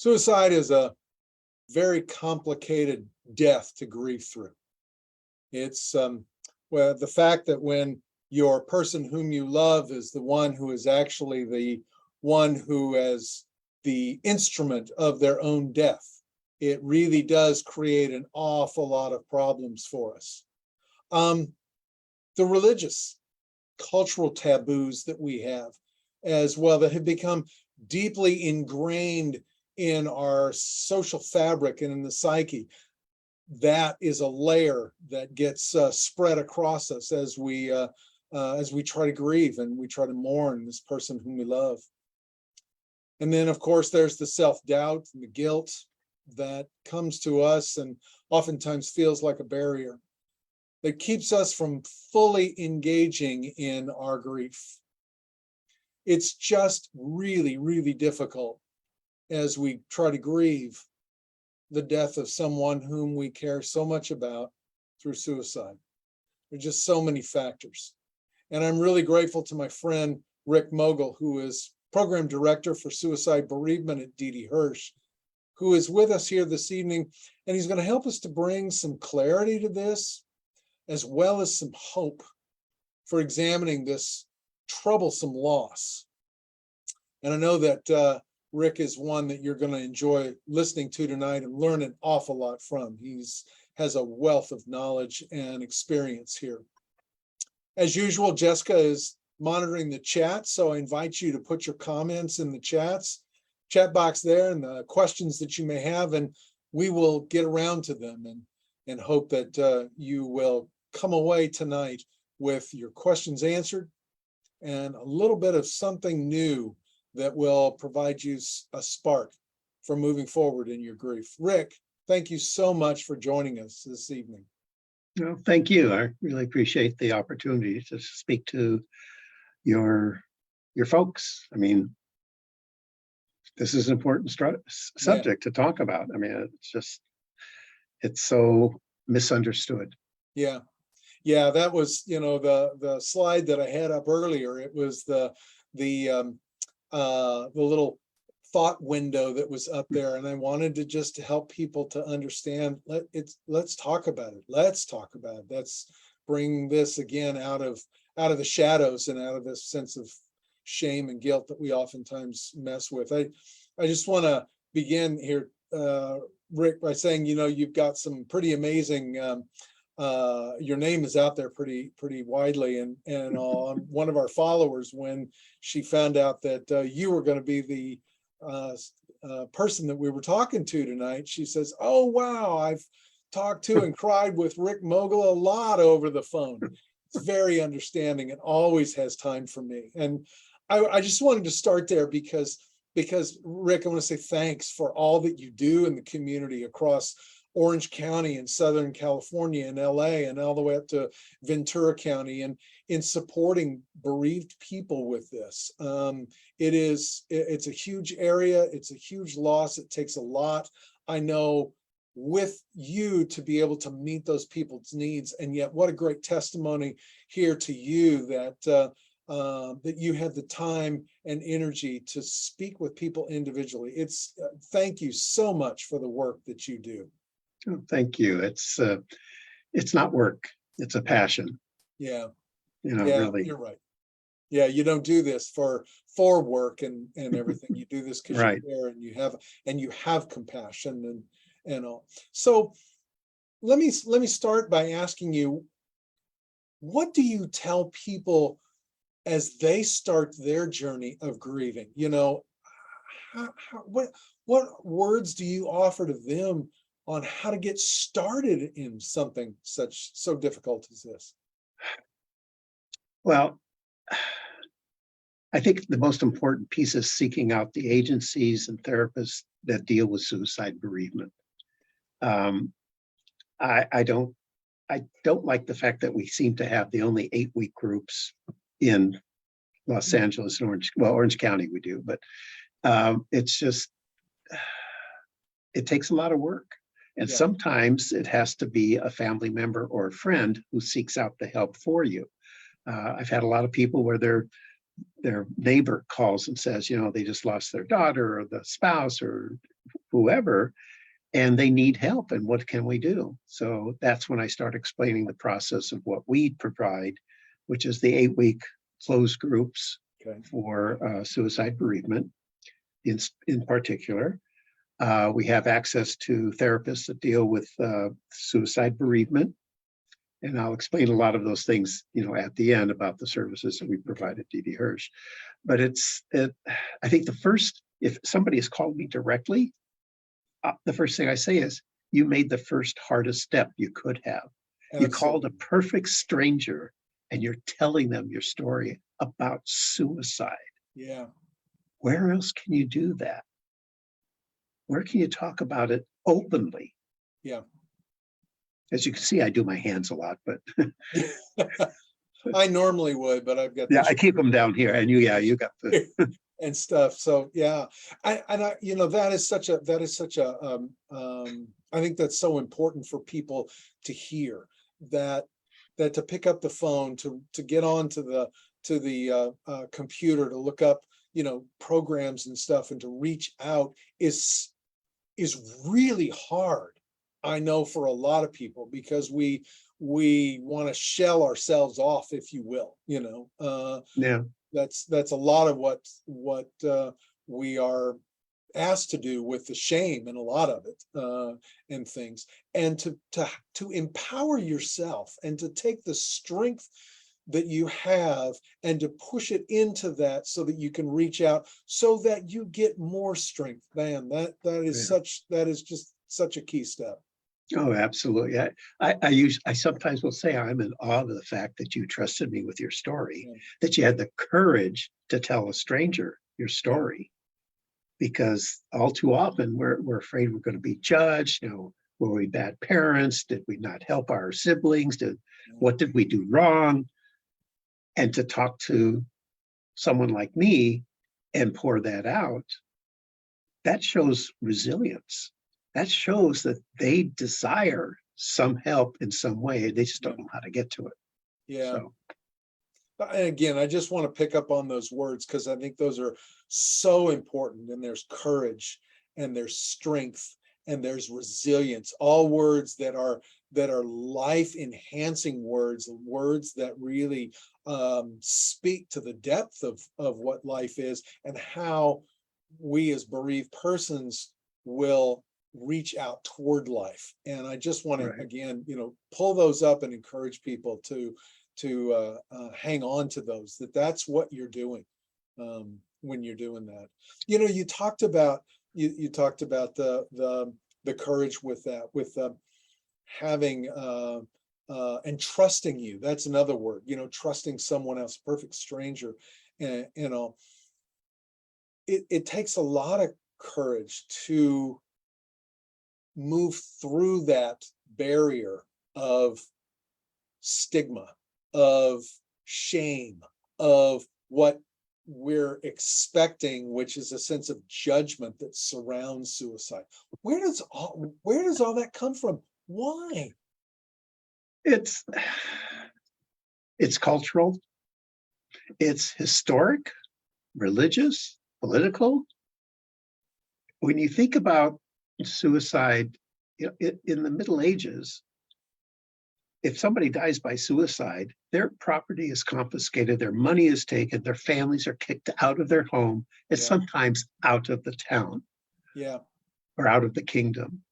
Suicide is a very complicated death to grieve through. It's well, the fact that when your person whom you love is the one who is actually the one who is the instrument of their own death, it really does create an awful lot of problems for us. The religious, cultural taboos that we have as well that have become deeply ingrained in our social fabric and in the psyche, that is a layer that gets spread across us as we try to grieve and we try to mourn this person whom we love. And then, of course, there's the self-doubt and the guilt that comes to us and oftentimes feels like a barrier that keeps us from fully engaging in our grief. It's just really, really difficult as we try to grieve the death of someone whom we care so much about through suicide. There are just so many factors. And I'm really grateful to my friend, Rick Mogul, who is Program Director for Suicide Bereavement at D.D. Hirsch, who is with us here this evening. And he's going to help us to bring some clarity to this, as well as some hope for examining this troublesome loss. And I know that Rick is one that you're going to enjoy listening to tonight and learn an awful lot from. Has a wealth of knowledge and experience here. As usual, Jessica is monitoring the chat, so I invite you to put your comments in the chat box there and the questions that you may have, and we will get around to them and hope that you will come away tonight with your questions answered and a little bit of something new that will provide you a spark for moving forward in your grief. Rick, thank you so much for joining us this evening. Well, thank you. I really appreciate the opportunity to speak to your folks. I mean, this is an important subject to talk about. I mean, it's so misunderstood. Yeah, that was, the slide that I had up earlier. It was the little thought window that was up there, and I wanted to just help people to understand. Let's talk about it. Let's talk about it. Let's bring this again out of the shadows and out of this sense of shame and guilt that we oftentimes mess with. I just want to begin here, Rick, by saying, you've got some pretty amazing. Your name is out there pretty widely, and on one of our followers, when she found out that you were going to be the person that we were talking to tonight, she says, "Oh wow, I've talked to and cried with Rick Mogul a lot over the phone." It's very understanding and always has time for me. And I just wanted to start there because Rick, I want to say thanks for all that you do in the community across Orange County and Southern California and LA and all the way up to Ventura County, and in supporting bereaved people with this. It's a huge area. It's a huge loss. It takes a lot, I know, with you to be able to meet those people's needs. And yet what a great testimony here to you that you have the time and energy to speak with people individually. Thank you so much for the work that you do. Oh, thank you. It's not work. It's a passion. Yeah. Really. You're right. Yeah, you don't do this for work and everything. You do this because right. You care and you have compassion and all. So let me start by asking you, what do you tell people as they start their journey of grieving? What words do you offer to them on how to get started in something so difficult as this? Well, I think the most important piece is seeking out the agencies and therapists that deal with suicide bereavement. I don't like the fact that we seem to have the only 8-week groups in Los Angeles and Orange County we do, but it's just, it takes a lot of work. And sometimes it has to be a family member or a friend who seeks out the help for you. I've had a lot of people where their neighbor calls and says, they just lost their daughter or the spouse or whoever, and they need help. And what can we do? So that's when I start explaining the process of what we provide, which is the 8-week closed groups Okay. for suicide bereavement in particular. We have access to therapists that deal with suicide bereavement. And I'll explain a lot of those things, at the end about the services that we provide at DD Hirsch. But I think if somebody has called me directly, the first thing I say is, you made the first hardest step you could have. You called a perfect stranger and you're telling them your story about suicide. Yeah. Where else can you do that? Where can you talk about it openly? Yeah. As you can see, I do my hands a lot, but I normally would, but I've got yeah, this I keep them down here. And you got the and stuff. So yeah, that is such a I think that's so important for people to hear, that to pick up the phone, to get onto the computer, to look up programs and stuff, and to reach out is really hard. I know, for a lot of people, because we want to shell ourselves off, if you will. yeah. That's a lot of what we are asked to do with the shame, and a lot of it, and things, and to empower yourself, and to take the strength that you have, and to push it into that, so that you can reach out, so that you get more strength. Man, that is just such a key step. Oh, absolutely. I sometimes will say I'm in awe of the fact that you trusted me with your story, Yeah. that you had the courage to tell a stranger your story, because all too often we're afraid we're going to be judged. Were we bad parents? Did we not help our siblings? What did we do wrong? And to talk to someone like me and pour that out, that shows resilience. That shows that they desire some help in some way. They just don't know how to get to it. Yeah. So, And again, I just want to pick up on those words, because I think those are so important. And there's courage, and there's strength, and there's resilience, all words that are life enhancing words that really speak to the depth of what life is, and how we as bereaved persons will reach out toward life. And I just want to, right. again, pull those up and encourage people to hang on to those, that's what you're doing when you're doing that. You talked about the courage with that, with having and trusting you. That's another word, trusting someone else, perfect stranger. And it takes a lot of courage to move through that barrier of stigma, of shame, of what we're expecting, which is a sense of judgment that surrounds suicide. Where does all that come from? Why? It's cultural, it's historic, religious, political. When you think about suicide, in the Middle Ages, if somebody dies by suicide, their property is confiscated, their money is taken, their families are kicked out of their home, and sometimes out of the town, or out of the kingdom.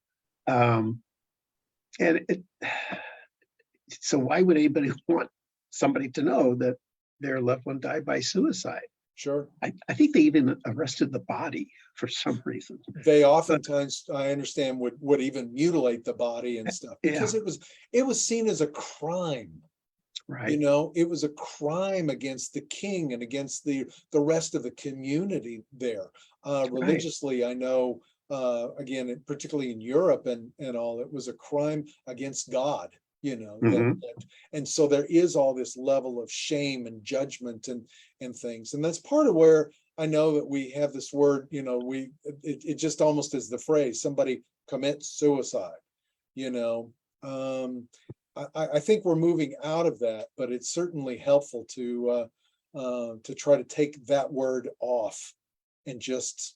So why would anybody want somebody to know that their loved one died by suicide? Sure. I think they even arrested the body for some reason. They oftentimes, I understand, would even mutilate the body and stuff, because it was seen as a crime. Right. It was a crime against the king and against the rest of the community there. Religiously, I know, again, particularly in Europe and all, it was a crime against God. And so there is all this level of shame and judgment and things, and that's part of where I know that we have this word. It just almost is the phrase, somebody commits suicide. I think we're moving out of that, but it's certainly helpful to try to take that word off and just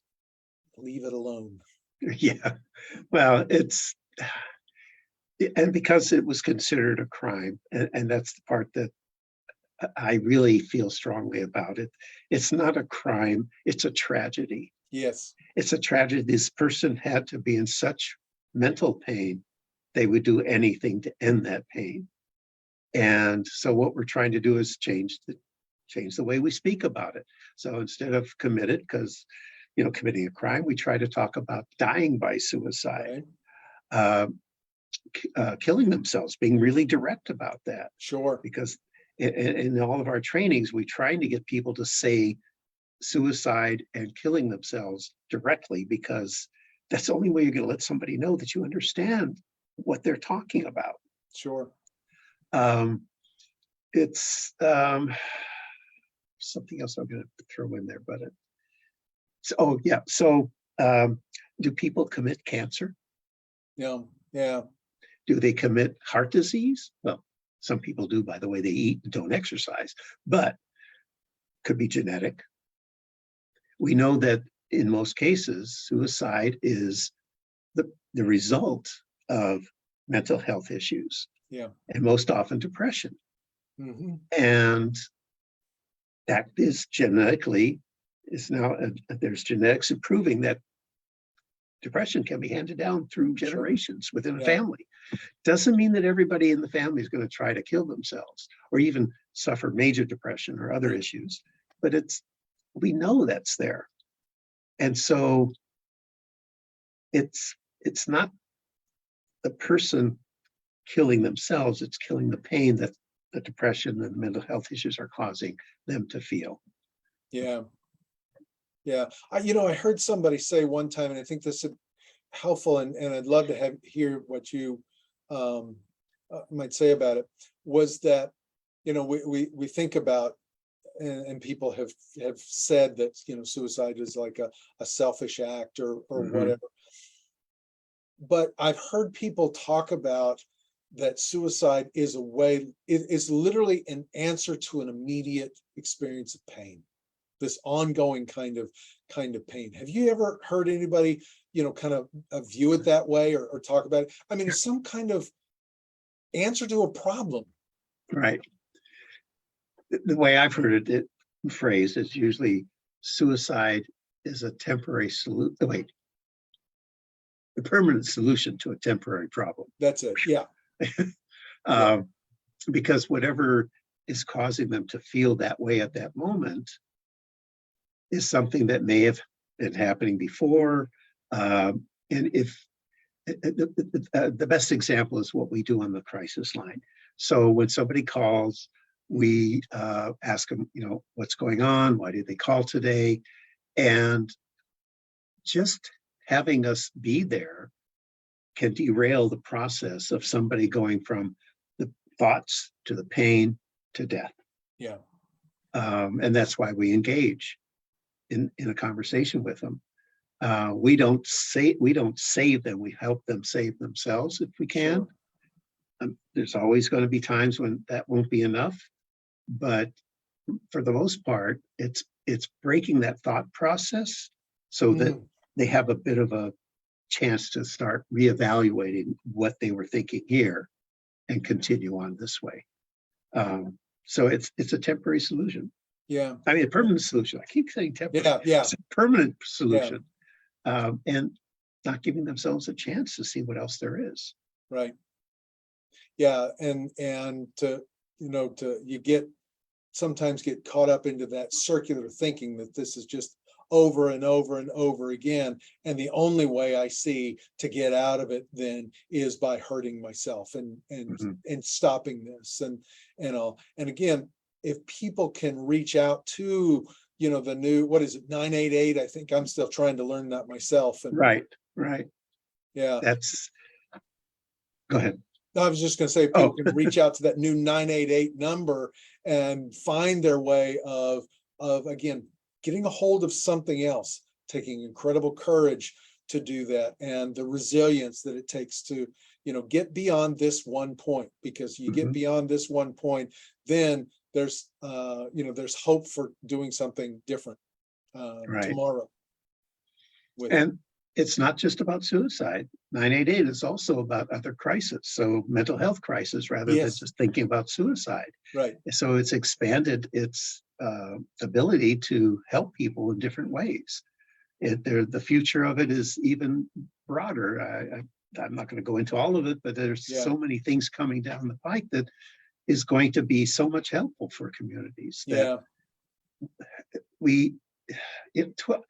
leave it alone. Yeah, well, and because it was considered a crime, and that's the part that I really feel strongly about it. It's not a crime, it's a tragedy. Yes, It's a tragedy. This person had to be in such mental pain, they would do anything to end that pain. And so what we're trying to do is change the way we speak about it. So instead of committed, because committing a crime, we try to talk about dying by suicide, right, uh, killing themselves, being really direct about that. sure, Because in all of our trainings, we're trying to get people to say suicide and killing themselves directly, because that's the only way you're going to let somebody know that you understand what they're talking about. sure. Um, it's something else I'm going to throw in there, but oh yeah. So do people commit cancer? Yeah, yeah, Do they commit heart disease? Well, some people do by the way they eat and don't exercise, but could be genetic. We know that in most cases, suicide is the result of mental health issues, yeah. and most often depression. Hmm. And that is genetically, is now, there's genetics proving that depression can be handed down through Sure. generations within a Yeah, family. Doesn't mean that everybody in the family is going to try to kill themselves or even suffer major depression or other issues, but we know that's there. And so it's not the person killing themselves, it's killing the pain that the depression and the mental health issues are causing them to feel. yeah, yeah. I heard somebody say one time, and I think this is helpful, and I'd love to hear what you um, might say about it. Was that we think about, and people have said that suicide is like a selfish act or Mhm. whatever. But I've heard people talk about that suicide is a way, it is literally an answer to an immediate experience of pain, this ongoing kind of pain. Have you ever heard anybody, kind of view it that way, or talk about it? I mean, it's some kind of answer to a problem. Right. The way I've heard it phrased is usually suicide is a temporary solution. Wait, the permanent solution to a temporary problem. That's it. Yeah, yeah, Um, because whatever is causing them to feel that way at that moment is something that may have been happening before. And if the best example is what we do on the crisis line. So when somebody calls, we ask them, what's going on? Why did they call today? And just having us be there can derail the process of somebody going from the thoughts to the pain to death. yeah, And that's why we engage in a conversation with them. We don't save them. We help them save themselves if we can. sure. There's always going to be times when that won't be enough, but for the most part, it's breaking that thought process so that Mm, they have a bit of a chance to start reevaluating what they were thinking here and continue on this way. So it's a temporary solution. yeah, I mean, a permanent solution. I keep saying temporary. yeah, yeah, It's a permanent yeah, solution, and not giving themselves a chance to see what else there is. right. Yeah, and you sometimes get caught up into that circular thinking that this is just over and over and over again, and the only way I see to get out of it then is by hurting myself and and Mhm. and stopping this and all. And again, if people can reach out to the new, what is it, 988? I think I'm still trying to learn that myself. And Right, right. yeah, That's Go ahead. I was just going to say, people Oh, can reach out to that new 988 number and find their way of again getting a hold of something else, taking incredible courage to do that, and the resilience that it takes to get beyond this one point. Because you get mhm, beyond this one point, then there's hope for doing something different right. tomorrow with it. And it's not just about suicide. 988 is also about other crises. So mental health crisis rather than Yes, just thinking about suicide. right. So it's expanded its ability to help people in different ways. The future of it is even broader. I'm not going to go into all of it, but there's Yeah, so many things coming down the pike that is going to be so much helpful for communities that yeah, we, to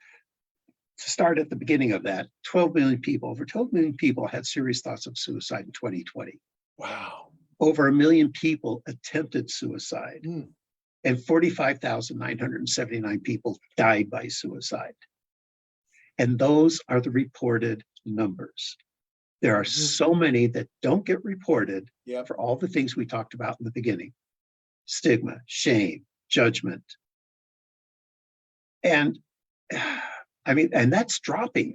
start at the beginning of that, 12 million people, over 12 million people had serious thoughts of suicide in 2020. wow. Over 1 million people attempted suicide, Mm, and 45,979 people died by suicide. And those are the reported numbers. There are mhm. so many that don't get reported Yep, for all the things we talked about in the beginning: stigma, shame, judgment. And I mean, and that's dropping.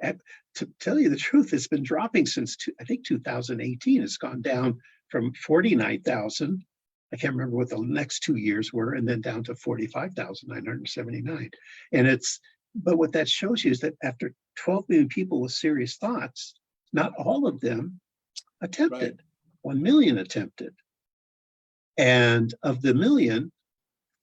To tell you the truth, it's been dropping since I think 2018. It's gone down from 49,000. I can't remember what the next 2 years were, and then down to 45,979. But what that shows you is that after 12 million people with serious thoughts, not all of them right. attempted. 1 million attempted. And of the million,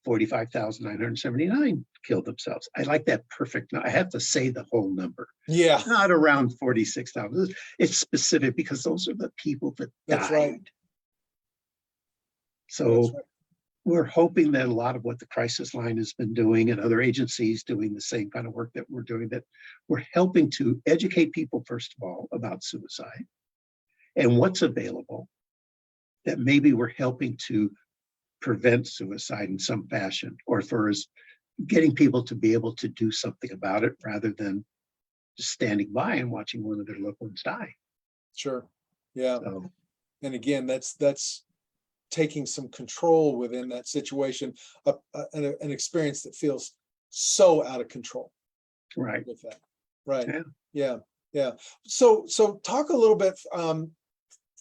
45,979 killed themselves. I like that perfect. I have to say the whole number. Yeah, It's not around 46,000. It's specific because those are the people that that's died. right. That's So right. we're hoping that a lot of what the crisis line has been doing and other agencies doing the same kind of work that we're doing, that we're helping to educate people, first of all, about suicide and what's available, that maybe we're helping to prevent suicide in some fashion, or for us getting people to be able to do something about it rather than just standing by and watching one of their loved ones die. Sure. Yeah. So, And again, that's taking some control within that situation, an experience that feels so out of control right. with that. Right. Yeah. Yeah. Yeah. So talk a little bit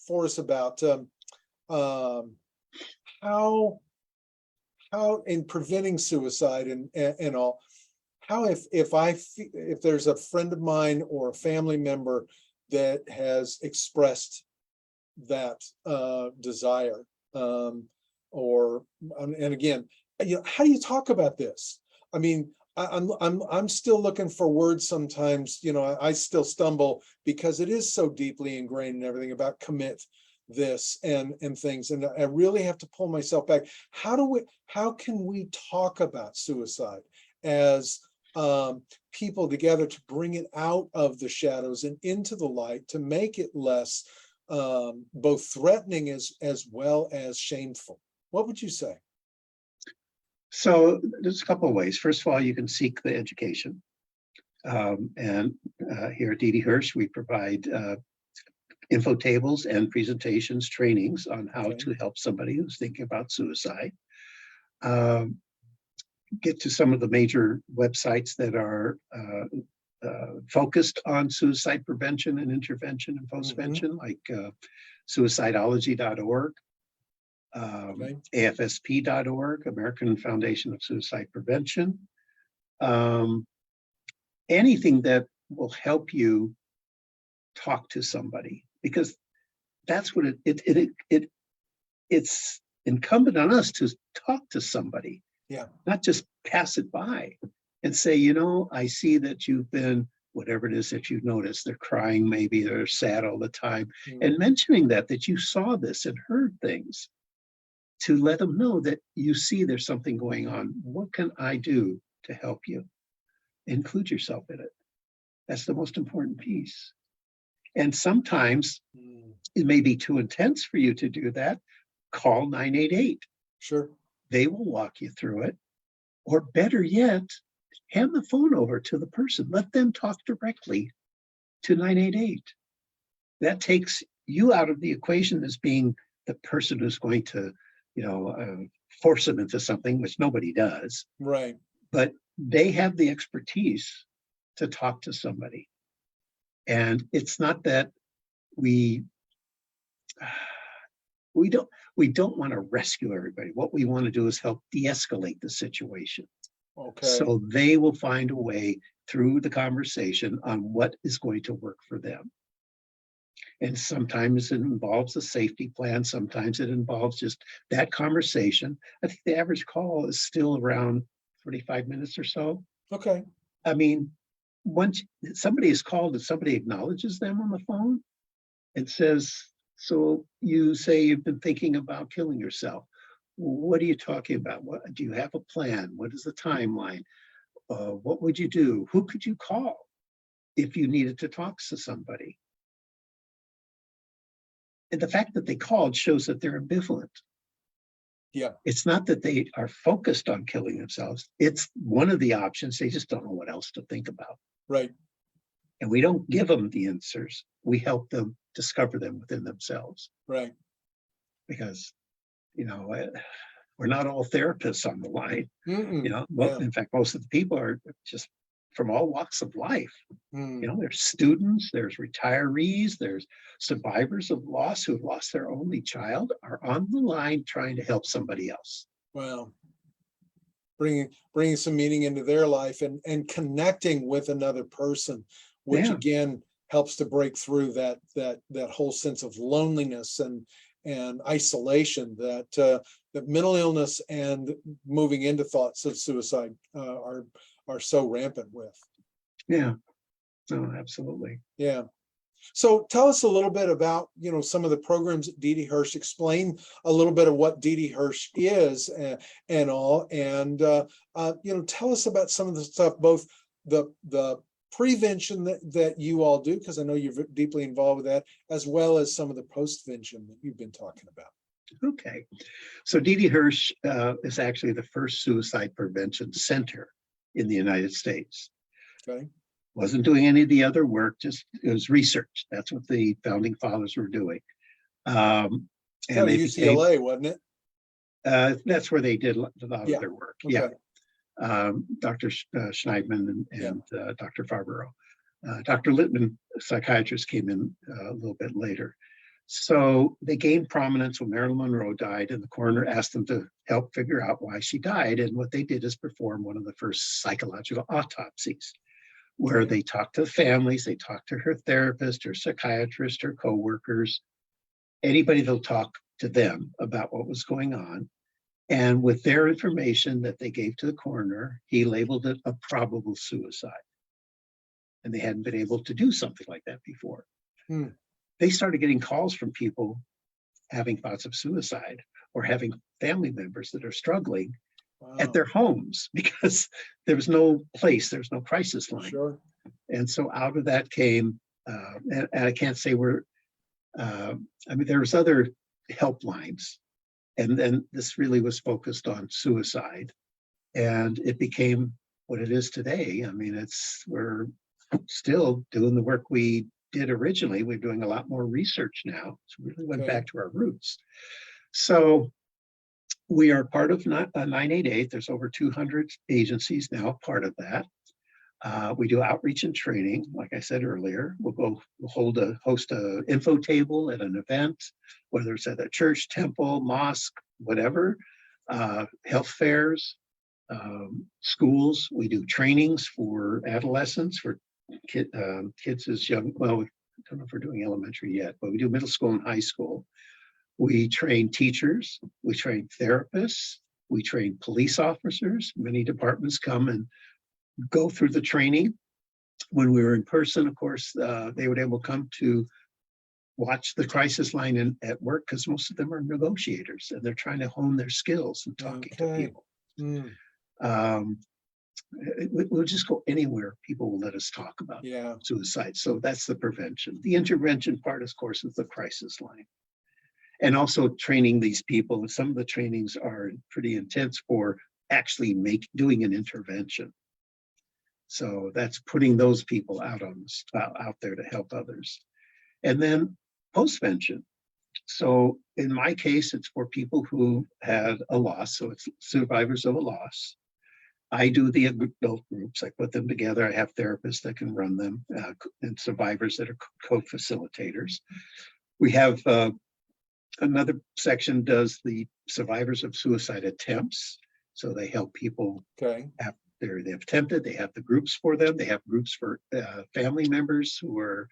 for us about um, how in preventing suicide and all, how if there's a friend of mine or a family member that has expressed that desire, or and again, how do you talk about this? I mean, I'm still looking for words sometimes. I still stumble because it is so deeply ingrained in everything about commit this and things, and I really have to pull myself back. How can we talk about suicide as people together to bring it out of the shadows and into the light, to make it less both threatening as well as shameful? What would you say? So there's a couple of ways. First of all, you can seek the education. And here at D.D. Hirsch, we provide info tables and presentations, trainings on how Okay. to help somebody who's thinking about suicide. Get to some of the major websites that are focused on suicide prevention and intervention and postvention, like suicidology.org, Okay. AFSP.org, American Foundation of Suicide Prevention. Anything that will help you talk to somebody, because that's what it's incumbent on us to talk to somebody. Yeah. Not just pass it by and say, I see that you've been, whatever it is that you've noticed, they're crying, maybe they're sad all the time, and mentioning that you saw this and heard things, to let them know that you see there's something going on. What can I do to help you? Include yourself in it. That's the most important piece. And sometimes it may be too intense for you to do that. Call 988. Sure. They will walk you through it. Or better yet, hand the phone over to the person. Let them talk directly to 988. That takes you out of the equation as being the person who's going to, force them into something, which nobody does. Right. But they have the expertise to talk to somebody. And it's not that we don't want to rescue everybody. What we want to do is help de-escalate the situation. Okay. So they will find a way through the conversation on what is going to work for them. And sometimes it involves a safety plan. Sometimes it involves just that conversation. I think the average call is still around 45 minutes or so. Okay. I mean, once somebody is called and somebody acknowledges them on the phone and says, so you say you've been thinking about killing yourself. What are you talking about? What do you have a plan? What is the timeline? What would you do? Who could you call if you needed to talk to somebody? And the fact that they called shows that they're ambivalent. Yeah. It's not that they are focused on killing themselves. It's one of the options. They just don't know what else to think about. Right. And we don't give them the answers. We help them discover them within themselves. Right. Because, we're not all therapists on the line. Yeah. In fact, most of the people are just from all walks of life. Mm. There's students, there's retirees, there's survivors of loss who have lost their only child, are on the line trying to help somebody else. Wow. Bringing some meaning into their life and connecting with another person, which Yeah. again helps to break through that whole sense of loneliness and isolation that mental illness and moving into thoughts of suicide are so rampant with. Yeah. No, absolutely. Yeah. So tell us a little bit about, some of the programs at D.D. Hirsch. Explain a little bit of what D.D. Hirsch is and all. And, tell us about some of the stuff, both the prevention that you all do, because I know you're deeply involved with that, as well as some of the postvention that you've been talking about. Okay. So D.D. Hirsch is actually the first suicide prevention center in the United States. Okay. Wasn't doing any of the other work, just it was research. That's what the founding fathers were doing. And they UCLA, wasn't it? That's where they did a lot of their work. Okay. Yeah. Dr. Schneidman and Dr. Farborough. Dr. Littman, a psychiatrist, came in a little bit later. So they gained prominence when Marilyn Monroe died, and the coroner asked them to help figure out why she died. And what they did is perform one of the first psychological autopsies, where they talked to the families, they talked to her therapist, her psychiatrist, her coworkers, anybody that'll talk to them about what was going on. And with their information that they gave to the coroner, he labeled it a probable suicide. And they hadn't been able to do something like that before. They started getting calls from people having thoughts of suicide or having family members that are struggling at their homes because there was no place, there's no crisis line. Sure. And so out of that came, and I can't say there was other helplines, and then this really was focused on suicide, and it became what it is today. I mean, we're still doing the work we did originally. We're doing a lot more research now. So we really went back to our roots. So we are part of 988. There's over 200 agencies now part of that. We do outreach and training, like I said earlier. We'll host a info table at an event, whether it's at a church, temple, mosque, whatever, health fairs, schools. We do trainings for adolescents, for kids as young, well, I don't know if we're doing elementary yet, but we do middle school and high school. We train teachers, we train therapists, we train police officers. Many departments come and go through the training. When we were in person, of course, they would able to come to watch the crisis line at work, because most of them are negotiators and they're trying to hone their skills and talking to people. We'll just go anywhere people will let us talk about suicide. So that's the prevention. The intervention part, of course, is the crisis line. And also training these people. And some of the trainings are pretty intense for actually doing an intervention. So that's putting those people out there to help others. And then postvention. So in my case, it's for people who had a loss. So it's survivors of a loss. I do the adult groups. I put them together. I have therapists that can run them, and survivors that are co-facilitators. We have another section does the survivors of suicide attempts. So they help people they have attempted, they have the groups for them, they have groups for family members who are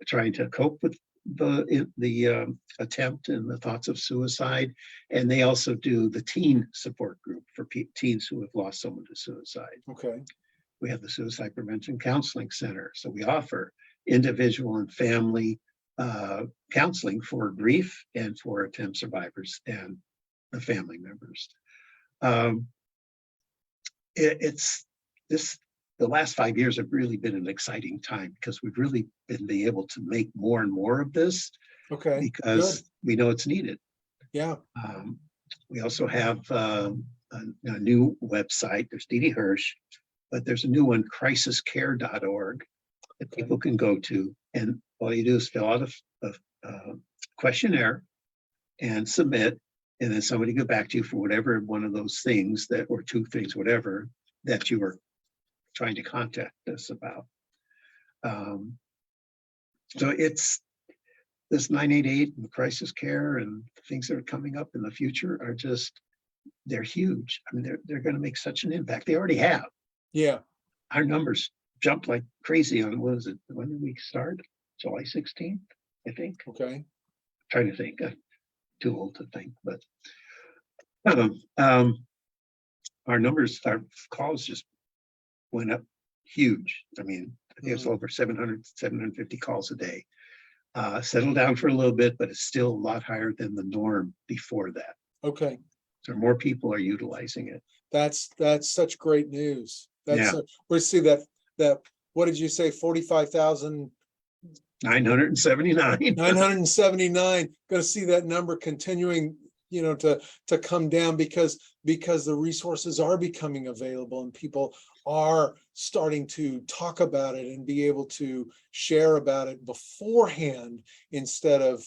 trying to cope with the attempt and the thoughts of suicide. And they also do the teen support group for teens who have lost someone to suicide. Okay. We have the Suicide Prevention Counseling Center. So we offer individual and family counseling for grief and for attempt survivors and the family members. The last 5 years have really been an exciting time because we've really been able to make more and more of this. Okay. Because good. we know it's needed. Yeah. We also have a new website. There's Dee Dee Hirsch, but there's a new one, crisiscare.org, that people can go to. And all you do is fill out a questionnaire and submit, and then somebody go back to you for whatever one of those things that, or two things, whatever that you were trying to contact us about. So it's this 988 and the crisis care and things that are coming up in the future are just, they're huge. I mean, they're going to make such an impact. They already have. Yeah. Our numbers jumped like crazy on, what was it? When did we start? July 16th, I think. Okay. Trying to think. I'm too old to think, but our numbers, our calls just went up huge. I mean, I think it's over 700, 750 calls a day. Settled down for a little bit, but it's still a lot higher than the norm before that. Okay. So more people are utilizing it. That's such great news. Yeah. We see that what did you say? 45,000 979. 979. Going to see that number continuing, to come down because the resources are becoming available and people are starting to talk about it and be able to share about it beforehand instead of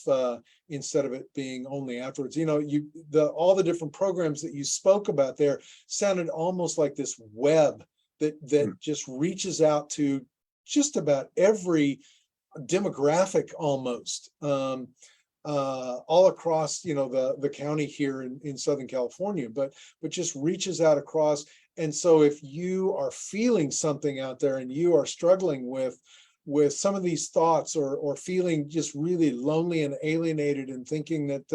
it being only afterwards. All the different programs that you spoke about there sounded almost like this web that just reaches out to just about every demographic almost, all across the county here in Southern California, but just reaches out across. And so if you are feeling something out there and you are struggling with some of these thoughts or feeling just really lonely and alienated and thinking that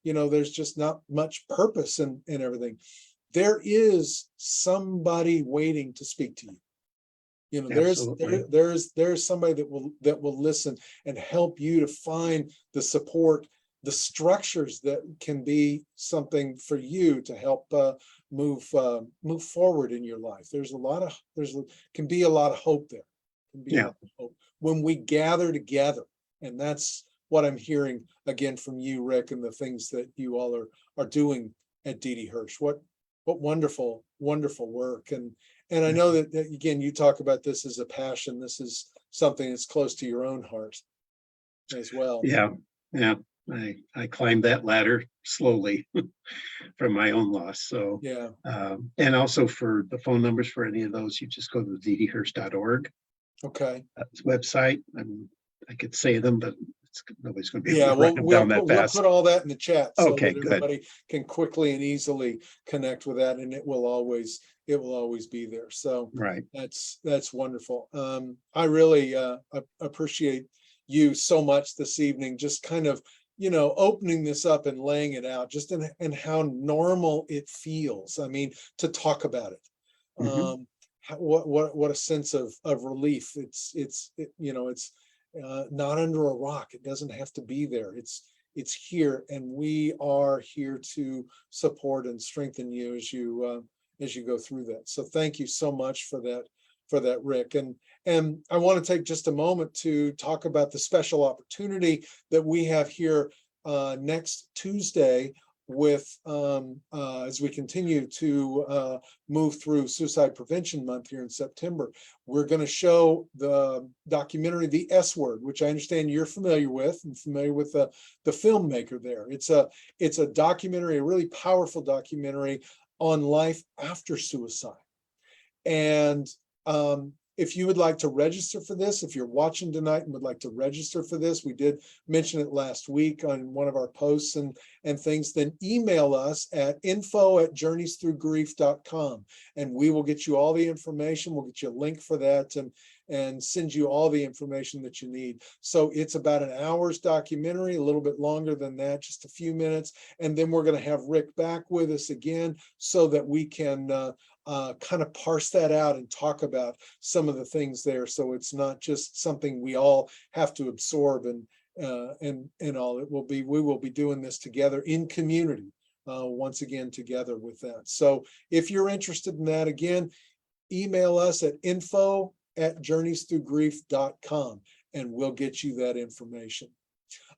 there's just not much purpose in everything, there is somebody waiting to speak to you. There's somebody that will listen and help you to find the support, the structures that can be something for you to help move forward in your life. Can be a lot of hope there. Can be a lot of hope when we gather together, and that's what I'm hearing again from you, Rick, and the things that you all are doing at Dee Dee Hirsch. What wonderful work. And I know that again, you talk about this as a passion. This is something that's close to your own heart as well. Yeah. I climbed that ladder slowly from my own loss. So yeah. And also for the phone numbers for any of those, you just go to the deedehirsch.org. Okay. Website. I could say them, but nobody's going to be able to write them down that fast. We'll put all that in the chat so Okay, that good. everybody can quickly and easily connect with that, and it will always be there. So right. That's wonderful. I really appreciate you so much this evening, just kind of opening this up and laying it out, just and how normal it feels. I mean, to talk about it. Mm-hmm. What a sense of relief. It's not under a rock. It doesn't have to be there. It's here, and we are here to support and strengthen you as you go through that. So thank you so much for that, Rick. And I want to take just a moment to talk about the special opportunity that we have here next Tuesday with as we continue to move through Suicide Prevention Month here in September. We're going to show the documentary The S Word, which I understand you're familiar with and familiar with the filmmaker there. It's a documentary, a really powerful documentary on life after suicide. And If you would like to register for this, if you're watching tonight and would like to register for this, we did mention it last week on one of our posts and things, then email us at info@journeysthroughgrief.com, and we will get you all the information. We'll get you a link for that and send you all the information that you need. So it's about an hour's documentary, a little bit longer than that, just a few minutes. And then we're going to have Rick back with us again so that we can kind of parse that out and talk about some of the things there. So it's not just something we all have to absorb and all. We will be doing this together in community, once again, together with that. So if you're interested in that, again, email us at info@journeysthroughgrief.com and we'll get you that information.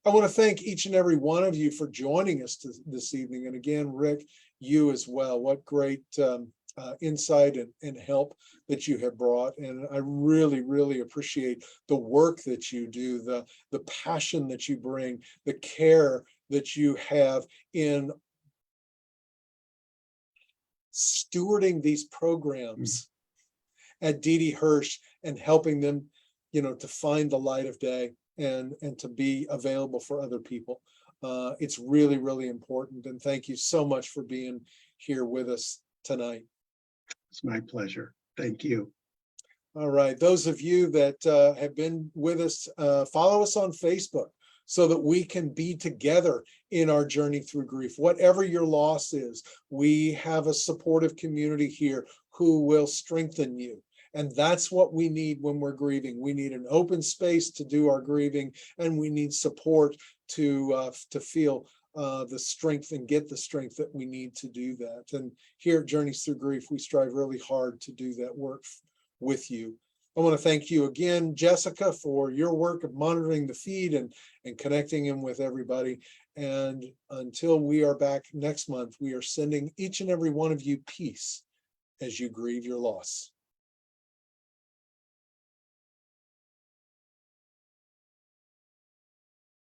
I want to thank each and every one of you for joining us this evening. And again, Rick, you as well. What great insight and help that you have brought. And I really, really appreciate the work that you do, the passion that you bring, the care that you have in stewarding these programs at D.D. Hirsch and helping them, to find the light of day and to be available for other people. It's really, really important. And thank you so much for being here with us tonight. It's my pleasure. Thank you. All right. Those of you that have been with us, follow us on Facebook so that we can be together in our journey through grief. Whatever your loss is, we have a supportive community here who will strengthen you. And that's what we need when we're grieving. We need an open space to do our grieving, and we need support to feel the strength and get the strength that we need to do that. And here at Journeys Through Grief, we strive really hard to do that work with you. I want to thank you again, Jessica, for your work of monitoring the feed and connecting in with everybody. And until we are back next month, we are sending each and every one of you peace as you grieve your loss.